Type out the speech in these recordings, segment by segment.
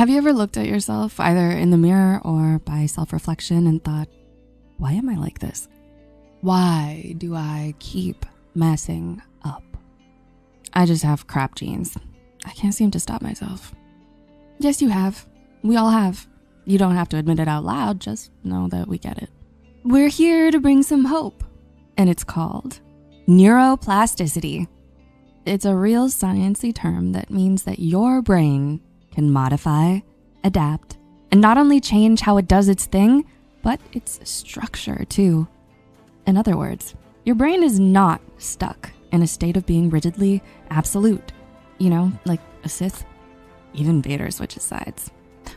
Have you ever looked at yourself either in the mirror or by self-reflection and thought, why am I like this? Why do I keep messing up? I just have crap genes. I can't seem to stop myself. Yes, you have. We all have. You don't have to admit it out loud, just know that we get it. We're here to bring some hope, and it's called neuroplasticity. It's a real sciencey term that means that your brain can modify, adapt, and not only change how it does its thing, but its structure too. In other words, your brain is not stuck in a state of being rigidly absolute. You know, like a Sith. Even Vader switches sides.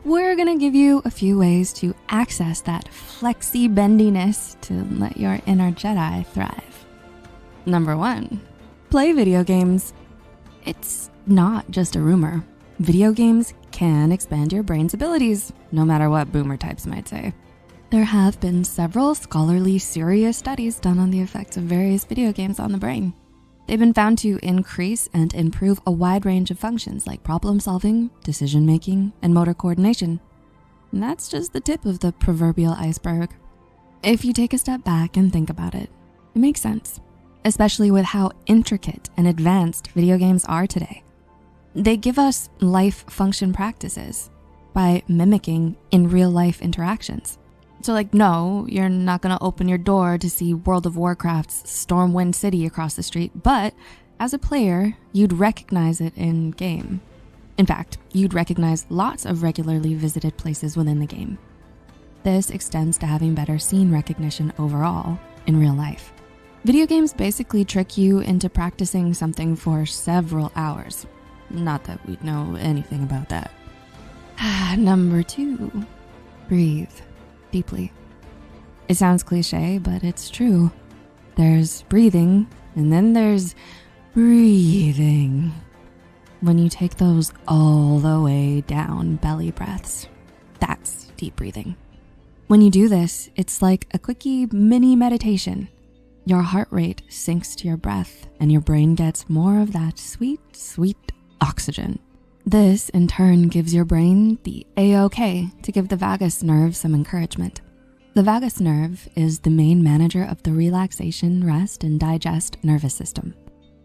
We're gonna give you a few ways to access that flexy bendiness to let your inner Jedi thrive. Number 1, play video games. It's not just a rumor. Video games can expand your brain's abilities, no matter what boomer types might say. There have been several scholarly, serious studies done on the effects of various video games on the brain. They've been found to increase and improve a wide range of functions like problem solving, decision making, and motor coordination. And that's just the tip of the proverbial iceberg. If you take a step back and think about it, it makes sense, especially with how intricate and advanced video games are today. They give us life function practices by mimicking in real life interactions. So like, no, you're not gonna open your door to see World of Warcraft's Stormwind City across the street, but as a player, you'd recognize it in game. In fact, you'd recognize lots of regularly visited places within the game. This extends to having better scene recognition overall in real life. Video games basically trick you into practicing something for several hours. Not that we'd know anything about that. Number 2, breathe deeply. It sounds cliche, but it's true. There's breathing, and then there's breathing. When you take those all the way down belly breaths, that's deep breathing. When you do this, it's like a quickie mini meditation. Your heart rate sinks to your breath, and your brain gets more of that sweet, sweet oxygen. This, in turn, gives your brain the A-OK to give the vagus nerve some encouragement. The vagus nerve is the main manager of the relaxation, rest, and digest nervous system.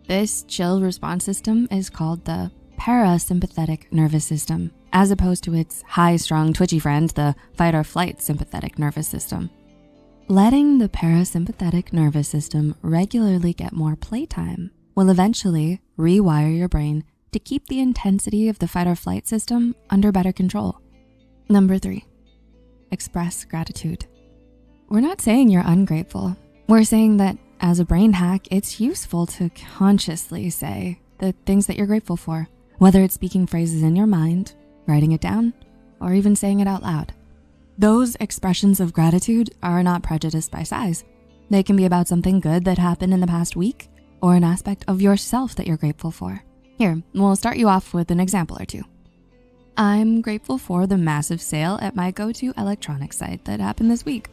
This chill response system is called the parasympathetic nervous system, as opposed to its high-strung, twitchy friend, the fight or flight sympathetic nervous system. Letting the parasympathetic nervous system regularly get more playtime will eventually rewire your brain to keep the intensity of the fight or flight system under better control. Number 3, express gratitude. We're not saying you're ungrateful. We're saying that as a brain hack, it's useful to consciously say the things that you're grateful for, whether it's speaking phrases in your mind, writing it down, or even saying it out loud. Those expressions of gratitude are not prejudiced by size. They can be about something good that happened in the past week or an aspect of yourself that you're grateful for. Here, we'll start you off with an example or two. I'm grateful for the massive sale at my go-to electronics site that happened this week.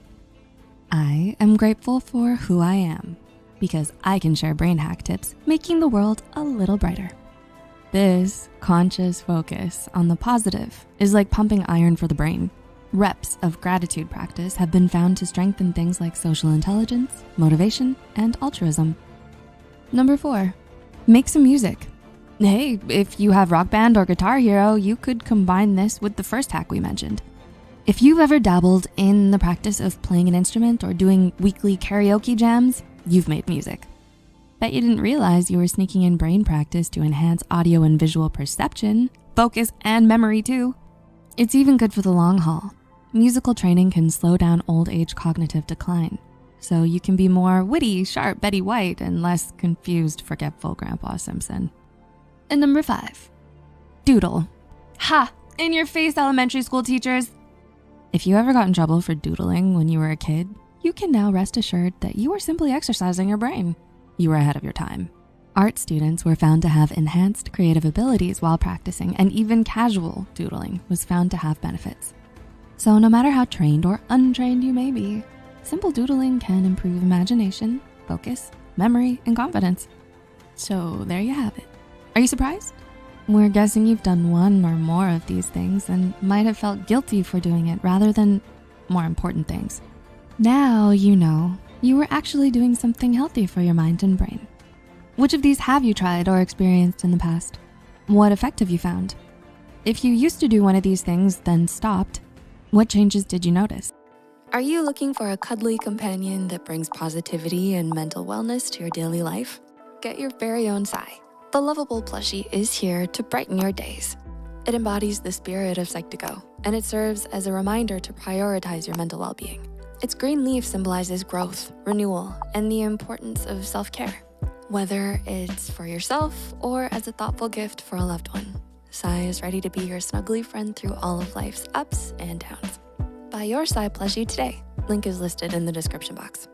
I am grateful for who I am because I can share brain hack tips, making the world a little brighter. This conscious focus on the positive is like pumping iron for the brain. Reps of gratitude practice have been found to strengthen things like social intelligence, motivation, and altruism. Number 4, make some music. Hey, if you have Rock Band or Guitar Hero, you could combine this with the first hack we mentioned. If you've ever dabbled in the practice of playing an instrument or doing weekly karaoke jams, you've made music. Bet you didn't realize you were sneaking in brain practice to enhance audio and visual perception, focus, and memory too. It's even good for the long haul. Musical training can slow down old age cognitive decline, so you can be more witty, sharp Betty White and less confused, forgetful Grandpa Simpson. And number 5, doodle. Ha! In your face, elementary school teachers. If you ever got in trouble for doodling when you were a kid, you can now rest assured that you were simply exercising your brain. You were ahead of your time. Art students were found to have enhanced creative abilities while practicing, and even casual doodling was found to have benefits. So no matter how trained or untrained you may be, simple doodling can improve imagination, focus, memory, and confidence. So there you have it. Are you surprised? We're guessing you've done one or more of these things and might have felt guilty for doing it rather than more important things. Now you know you were actually doing something healthy for your mind and brain. Which of these have you tried or experienced in the past? What effect have you found? If you used to do one of these things, then stopped, what changes did you notice? Are you looking for a cuddly companion that brings positivity and mental wellness to your daily life? Get your very own Psy. The lovable plushie is here to brighten your days. It embodies the spirit of Psych2Go, and it serves as a reminder to prioritize your mental well-being. Its green leaf symbolizes growth, renewal, and the importance of self-care. Whether it's for yourself or as a thoughtful gift for a loved one, Psy is ready to be your snuggly friend through all of life's ups and downs. Buy your Psy plushie today. Link is listed in the description box.